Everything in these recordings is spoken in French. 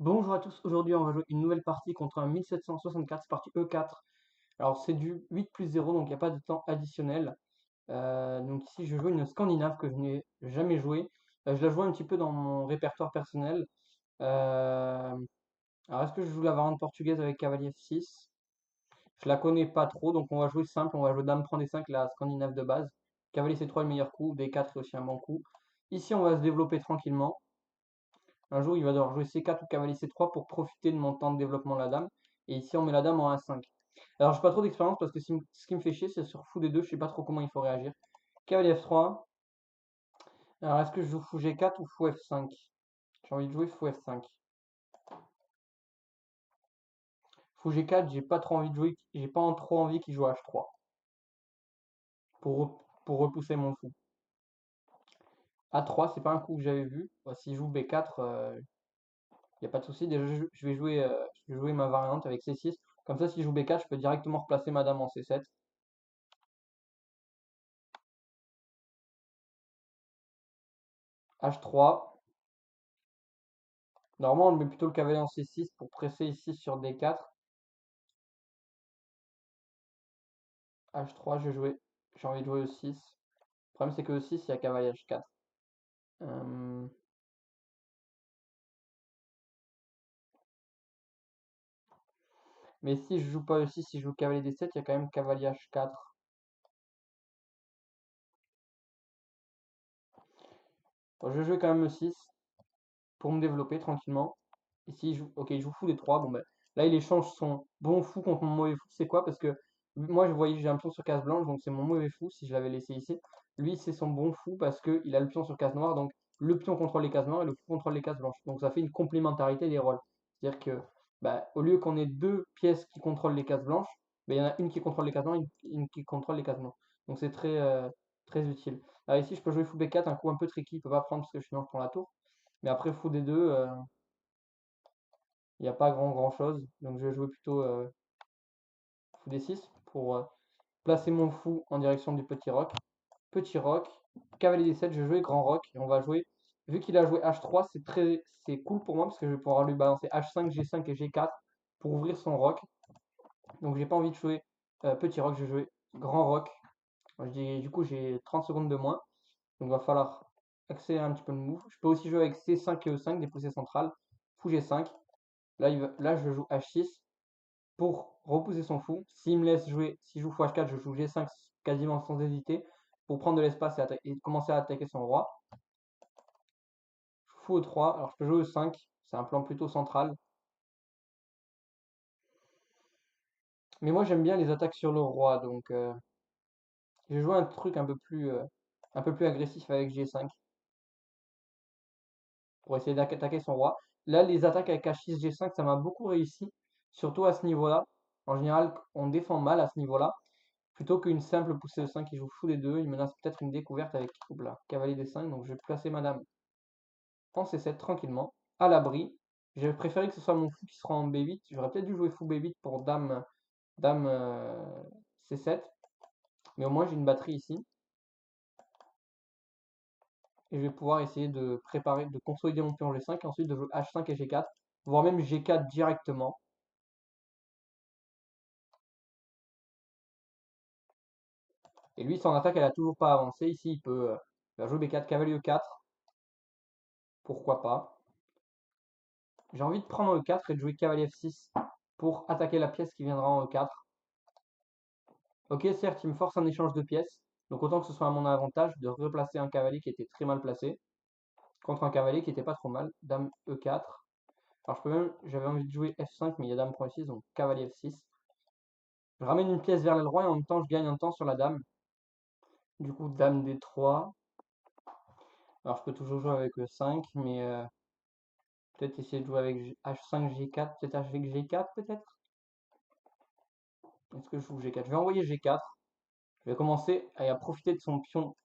Bonjour à tous, aujourd'hui on va jouer une nouvelle partie contre un 1764, c'est parti E4. Alors c'est du 8 plus 0, donc il n'y a pas de temps additionnel. Donc ici je joue une Scandinave que je n'ai jamais jouée. Je la joue un petit peu dans mon répertoire personnel. Euh, alors est-ce que je joue la variante portugaise avec cavalier F6? Je la connais pas trop, donc on va jouer simple, on va jouer dame prend D5, la Scandinave de base. Cavalier C3 est le meilleur coup, D4 est aussi un bon coup. Ici on va se développer tranquillement. Un jour, il va devoir jouer C4 ou cavalier C3 pour profiter de mon temps de développement de la dame. Et ici, on met la dame en A5. Alors, j'ai pas trop d'expérience parce que ce qui me fait chier, c'est sur fou des deux. Je sais pas trop comment il faut réagir. Cavalier F3. Alors, est-ce que je joue fou G4 ou fou F5? J'ai envie de jouer fou F5. Fou G4, j'ai pas trop envie de jouer. J'ai pas trop envie qu'il joue H3 pour repousser mon fou. A3, c'est pas un coup que j'avais vu. Bah, s'il joue B4, il n'y a pas de souci. Déjà, je vais jouer ma variante avec C6. Comme ça, si je joue B4, je peux directement replacer ma dame en C7. H3. Normalement, on met plutôt le cavalier en C6 pour presser ici sur D4. H3, j'ai envie de jouer E6. Le problème, c'est que E6, il y a cavalier H4. Euh, Mais si je joue pas E6, si je joue cavalier D7, il y a quand même cavalier H4. Bon, je vais jouer quand même E6 pour me développer tranquillement. Ici, ok, il joue fou D3. Bon, ben, là, il échange son bon fou contre mon mauvais fou. C'est quoi? Parce que moi, je voyais, j'ai un pion sur case blanche, donc c'est mon mauvais fou si je l'avais laissé ici. Lui, c'est son bon fou parce qu'il a le pion sur case noire, donc le pion contrôle les cases noires et le fou contrôle les cases blanches. Donc ça fait une complémentarité des rôles. C'est-à-dire que bah, au lieu qu'on ait deux pièces qui contrôlent les cases blanches, bah, il y en a une qui contrôle les cases noires et une qui contrôle les cases blanches. Donc c'est très utile. Alors ici, je peux jouer fou B4, un coup un peu tricky, il peut pas prendre parce que sinon je prends la tour. Mais après fou D2, il n'y a pas grand chose. Donc je vais jouer plutôt fou D6 pour placer mon fou en direction du petit roc. Petit roc, cavalier D7, je vais jouer grand roc et on va jouer. Vu qu'il a joué H3, c'est cool pour moi parce que je vais pouvoir lui balancer H5, G5 et G4 pour ouvrir son roc. Donc j'ai pas envie de jouer petit roc, je vais jouer grand roc. Du coup j'ai 30 secondes de moins. Donc il va falloir accélérer un petit peu le move. Je peux aussi jouer avec C5 et E5, des poussées centrales. Fou G5. Là je joue H6 pour repousser son fou. S'il me laisse jouer, s'il joue fou H4, je joue G5 quasiment sans hésiter pour prendre de l'espace et commencer à attaquer son roi. Fou E3, alors je peux jouer E5, c'est un plan plutôt central. Mais moi j'aime bien les attaques sur le roi, donc j'ai joué un truc un peu plus agressif avec G5 pour essayer d'attaquer son roi. Là, les attaques avec H6, G5, ça m'a beaucoup réussi, surtout à ce niveau-là. En général, on défend mal à ce niveau-là. Plutôt qu'une simple poussée de 5 qui joue fou des deux, il menace peut-être une découverte avec cavalier des 5, donc je vais placer madame en C7 tranquillement, à l'abri. J'ai préféré que ce soit mon fou qui sera en B8. J'aurais peut-être dû jouer fou B8 pour dame C7, mais au moins j'ai une batterie ici. Et je vais pouvoir essayer de préparer, de consolider mon pion G5 et ensuite de jouer H5 et G4, voire même G4 directement. Et lui, son attaque, elle a toujours pas avancé. Ici, il va jouer B4, cavalier E4. Pourquoi pas. J'ai envie de prendre E4 et de jouer cavalier F6 pour attaquer la pièce qui viendra en E4. Ok, certes, il me force un échange de pièces. Donc autant que ce soit à mon avantage de replacer un cavalier qui était très mal placé contre un cavalier qui était pas trop mal. Dame E4. Alors j'avais envie de jouer F5, mais il y a dame prend F6, donc cavalier F6. Je ramène une pièce vers le roi et en même temps je gagne un temps sur la dame. Du coup, dame D3. Alors je peux toujours jouer avec E5, mais peut-être essayer de jouer avec H5, G4, peut-être avec G4 peut-être. Est-ce que je joue G4? Je vais envoyer G4. Je vais commencer à profiter de son pion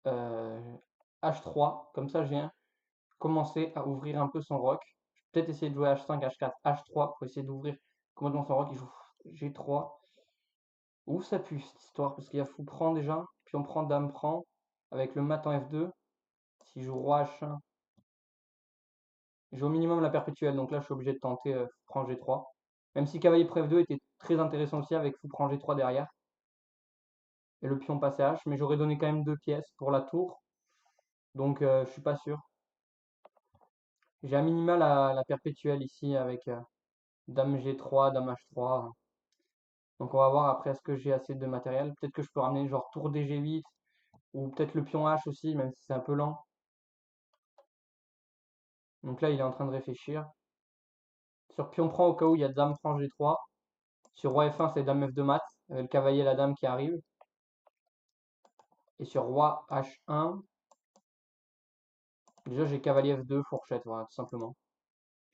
H3. Comme ça, je viens commencer à ouvrir un peu son roc. Je vais peut-être essayer de jouer H5, H4, H3 pour essayer d'ouvrir complètement son roc. Il joue G3. Où ça pue cette histoire? Parce qu'il y a fou prend déjà, puis on prend dame prend avec le mat en F2. S'il joue roi H1, J'ai au minimum la perpétuelle, donc là je suis obligé de tenter fou prend G3. Même si cavalier prend F2 était très intéressant aussi avec fou prend G3 derrière. Et le pion passé H, mais j'aurais donné quand même 2 pièces pour la tour. Donc je suis pas sûr. J'ai à minima la perpétuelle ici avec dame G3, dame H3. Donc on va voir après est-ce que j'ai assez de matériel. Peut-être que je peux ramener genre tour DG8 ou peut-être le pion H aussi, même si c'est un peu lent. Donc là il est en train de réfléchir. Sur pion prend au cas où il y a dame prend G3. Sur roi F1 c'est dame F2 mat, le cavalier et la dame qui arrive. Et sur roi H1, déjà j'ai cavalier F2, fourchette, voilà, tout simplement.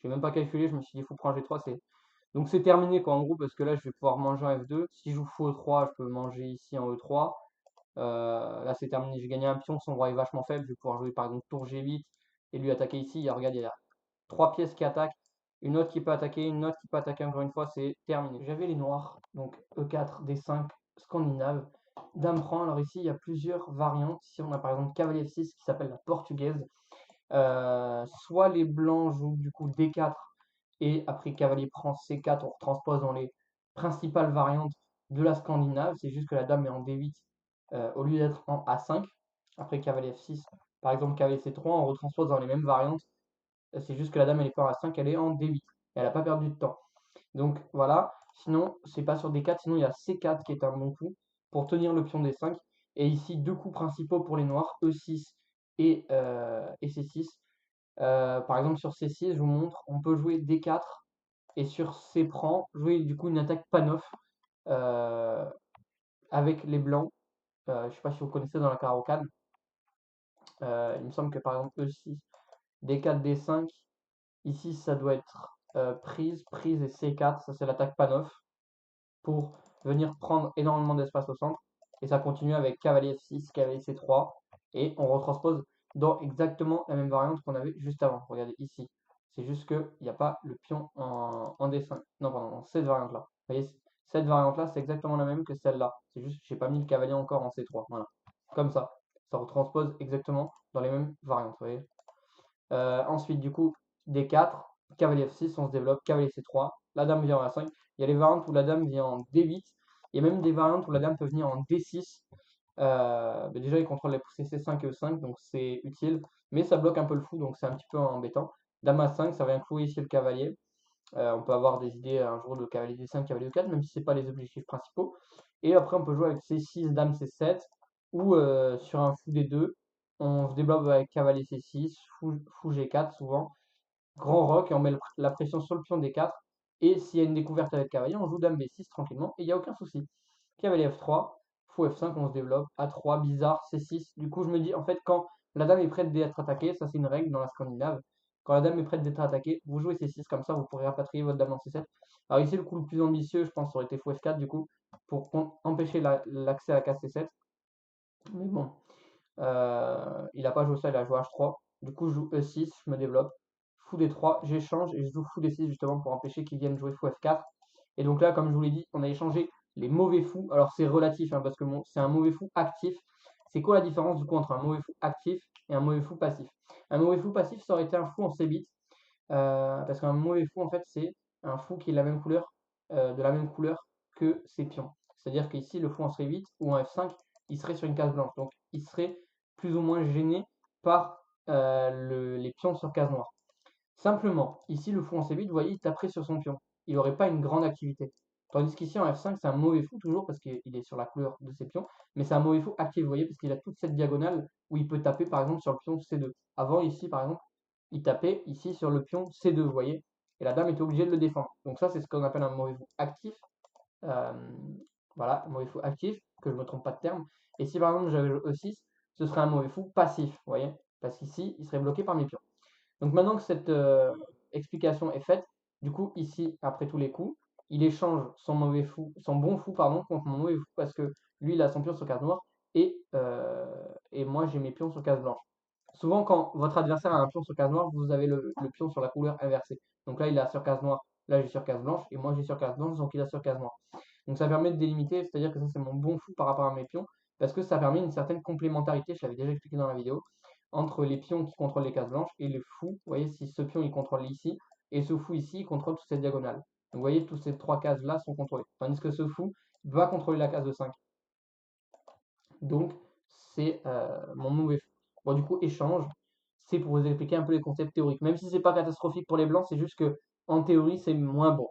J'ai même pas calculé, je me suis dit fou prend G3, c'est. Donc c'est terminé quoi en gros, parce que là je vais pouvoir manger en F2. Si je joue fou E3, je peux manger ici en E3. Là c'est terminé, j'ai gagné un pion, son roi est vachement faible, je vais pouvoir jouer par exemple tour G8 et lui attaquer ici. Regarde, il y a 3 pièces qui attaquent, une autre qui peut attaquer, une autre qui peut attaquer encore une fois, c'est terminé. J'avais les noirs, donc E4, D5, scandinave, dame prend. Alors ici il y a plusieurs variantes. Ici on a par exemple cavalier F6 qui s'appelle la portugaise. Soit les blancs jouent du coup D4 et après cavalier prend C4, on transpose dans les principales variantes de la scandinave. C'est juste que la dame est en D8 au lieu d'être en A5. Après cavalier F6, par exemple cavalier C3, on retranspose dans les mêmes variantes. C'est juste que la dame elle est pas en A5, elle est en D8. Elle n'a pas perdu de temps. Donc voilà. Sinon, c'est pas sur D4, sinon il y a C4 qui est un bon coup pour tenir le pion D5. Et ici, deux coups principaux pour les noirs, E6 et C6. Par exemple, sur C6, je vous montre, on peut jouer D4 et sur C prend, jouer du coup une attaque Panov euh, avec les blancs. Je ne sais pas si vous connaissez dans la carocane. Il me semble que par exemple E6, D4, D5, ici ça doit être prise, prise et C4, ça c'est l'attaque Panov pour venir prendre énormément d'espace au centre. Et ça continue avec cavalier F6, cavalier C3 et on retranspose dans exactement la même variante qu'on avait juste avant. Regardez ici. C'est juste qu'il n'y a pas le pion en D5. Non, pardon, dans cette variante-là. Vous voyez, cette variante-là, c'est exactement la même que celle-là. C'est juste que j'ai pas mis le cavalier encore en C3. Voilà. Comme ça. Ça retranspose exactement dans les mêmes variantes. Vous voyez. Ensuite, du coup, D4, cavalier F6, on se développe, cavalier C3, la dame vient en A5. Il y a les variantes où la dame vient en D8. Il y a même des variantes où la dame peut venir en D6. Déjà, il contrôle les poussées C5 et E5, donc c'est utile. Mais ça bloque un peu le fou, donc c'est un petit peu embêtant. Dame A5, ça vient clouer ici le cavalier. On peut avoir des idées un jour de cavalier D5, cavalier E4, même si ce n'est pas les objectifs principaux. Et après, on peut jouer avec C6, dame C7, ou sur un fou D2, on se développe avec cavalier C6, fou G4 souvent, grand roc, et on met la pression sur le pion D4. Et s'il y a une découverte avec cavalier, on joue dame B6 tranquillement, et il n'y a aucun souci. Cavalier F3, fou F5, on se développe, A3, bizarre, C6. Du coup, je me dis, en fait, quand la dame est prête d'être attaquée, ça c'est une règle dans la Scandinave, quand la dame est prête d'être attaquée, vous jouez C6, comme ça vous pourrez rapatrier votre dame en C7. Alors ici, le coup le plus ambitieux, je pense, aurait été fou F4, du coup, pour empêcher l'accès à la case C7. Mais bon, il n'a pas joué ça, il a joué H3. Du coup, je joue E6, je me développe. Fou D3, j'échange et je joue fou D6 justement pour empêcher qu'il vienne jouer fou F4. Et donc là, comme je vous l'ai dit, on a échangé les mauvais fous. Alors c'est relatif hein, parce que c'est un mauvais fou actif. C'est quoi la différence du coup entre un mauvais fou actif et un mauvais fou passif? Un mauvais fou passif, ça aurait été un fou en C-bit. Parce qu'un mauvais fou, en fait, c'est un fou qui est de la même couleur que ses pions. C'est-à-dire qu'ici, le fou en C8 ou en F5, il serait sur une case blanche. Donc, il serait plus ou moins gêné par les pions sur case noire. Simplement, ici, le fou en C8, vous voyez, il taperait sur son pion. Il n'aurait pas une grande activité. Tandis qu'ici, en F5, c'est un mauvais fou, toujours parce qu'il est sur la couleur de ses pions. Mais c'est un mauvais fou actif, vous voyez, parce qu'il a toute cette diagonale où il peut taper, par exemple, sur le pion C2. Avant, ici, par exemple, il tapait ici sur le pion C2, vous voyez. Et la dame était obligée de le défendre. Donc ça, c'est ce qu'on appelle un mauvais fou actif. Euh, voilà, un mauvais fou actif, que je ne me trompe pas de terme. Et si par exemple j'avais le E6, ce serait un mauvais fou passif, vous voyez. Parce qu'ici, il serait bloqué par mes pions. Donc maintenant que cette explication est faite, du coup, ici, après tous les coups, il échange son bon fou, pardon, contre mon mauvais fou parce que lui, il a son pion sur case noire et moi, j'ai mes pions sur case blanche. Souvent, quand votre adversaire a un pion sur case noire, vous avez le pion sur la couleur inversée. Donc là, il a sur case noire, là, j'ai sur case blanche et moi, j'ai sur case blanche, donc il a sur case noire. Donc ça permet de délimiter, c'est-à-dire que ça, c'est mon bon fou par rapport à mes pions parce que ça permet une certaine complémentarité, je l'avais déjà expliqué dans la vidéo. entre les pions qui contrôlent les cases blanches et les fous. Vous voyez, si ce pion il contrôle ici, et ce fou ici il contrôle toutes ces diagonales. Donc vous voyez, toutes ces trois cases-là sont contrôlées. Tandis que ce fou va contrôler la case de 5. Donc c'est mon mauvais fou. Bon, du coup, échange, c'est pour vous expliquer un peu les concepts théoriques. Même si c'est pas catastrophique pour les blancs, c'est juste que en théorie, c'est moins bon.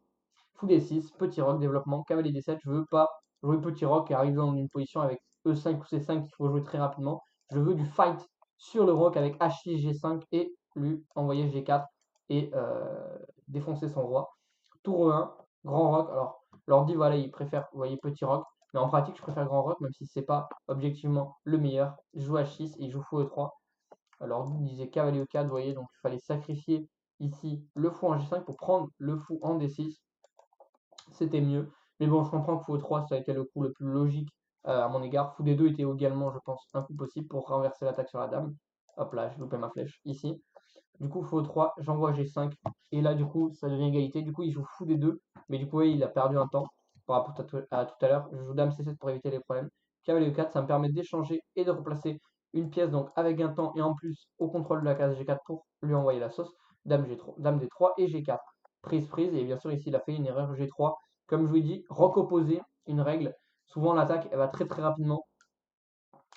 Fou D6, petit roc, développement, cavalier D7. Je veux pas jouer petit roc et arriver dans une position avec E5 ou C5 qu'il faut jouer très rapidement. Je veux du fight sur le roc avec H6, G5 et lui envoyer G4 et défoncer son roi. Tour E1, grand roc. Alors, l'ordi, voilà, il préfère, vous voyez, petit roc. Mais en pratique, je préfère grand roc, même si c'est pas objectivement le meilleur. Je joue H6 et il joue fou E3. Alors, il disait cavalier E4, vous voyez, donc il fallait sacrifier ici le fou en G5 pour prendre le fou en D6. C'était mieux. Mais bon, je comprends que fou E3, ça a été le coup le plus logique à mon égard. Fou D2 était également, je pense, un coup possible pour renverser l'attaque sur la dame. Hop là, j'ai loupé ma flèche ici. Du coup, fou E3, j'envoie G5. Et là, du coup, ça devient égalité. Du coup, il joue fou D2. Mais du coup, il a perdu un temps par rapport à tout à l'heure. Je joue dame C7 pour éviter les problèmes. Cavalier E4, ça me permet d'échanger et de replacer une pièce donc avec un temps et en plus au contrôle de la case G4 pour lui envoyer la sauce. Dame G3, dame D3 et G4. Prise. Et bien sûr, ici, il a fait une erreur G3. Comme je vous ai dit, roc opposé, une règle. Souvent, l'attaque, elle va très très rapidement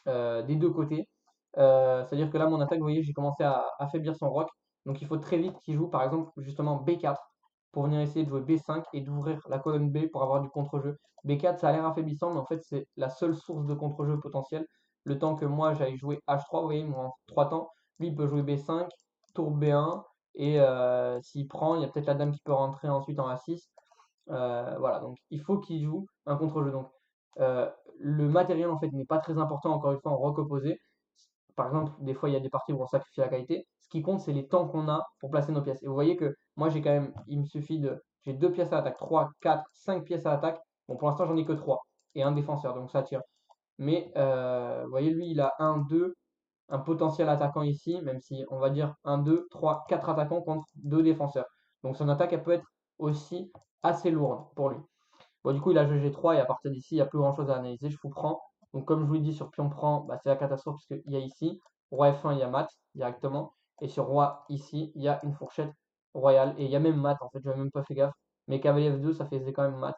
des deux côtés. C'est-à-dire que là, mon attaque, vous voyez, j'ai commencé à affaiblir son roc. Donc il faut très vite qu'il joue, par exemple, justement B4 pour venir essayer de jouer B5 et d'ouvrir la colonne B pour avoir du contre-jeu. B4, ça a l'air affaiblissant, mais en fait, c'est la seule source de contre-jeu potentiel. Le temps que moi, j'aille jouer H3, vous voyez, moi, en 3 temps, lui, il peut jouer B5, tour B1, et s'il prend, il y a peut-être la dame qui peut rentrer ensuite en A6. Voilà, donc il faut qu'il joue un contre-jeu. Donc euh, le matériel en fait n'est pas très important encore une fois en rock opposé. Par exemple, des fois il y a des parties où on sacrifie la qualité. Ce qui compte c'est les temps qu'on a pour placer nos pièces. Et vous voyez que moi j'ai quand même, il me suffit de, j'ai 2 pièces à l'attaque, 3, 4, 5 pièces à l'attaque. Bon pour l'instant j'en ai que 3 et un défenseur donc ça tire. Mais vous voyez lui il a 1, 2, un potentiel attaquant ici, même si on va dire 1, 2, 3, 4 attaquants contre 2 défenseurs. Donc son attaque elle peut être aussi assez lourde pour lui. Bon, du coup, il a joué G3 et à partir d'ici, il n'y a plus grand chose à analyser. Je vous prends. Donc, comme je vous l'ai dit, sur pion prend, bah, c'est la catastrophe parce qu'il y a ici. Roi F1, il y a mat directement. Et sur roi ici, il y a une fourchette royale. Et il y a même mat en fait, je n'avais même pas fait gaffe. Mais cavalier F2, ça faisait quand même mat.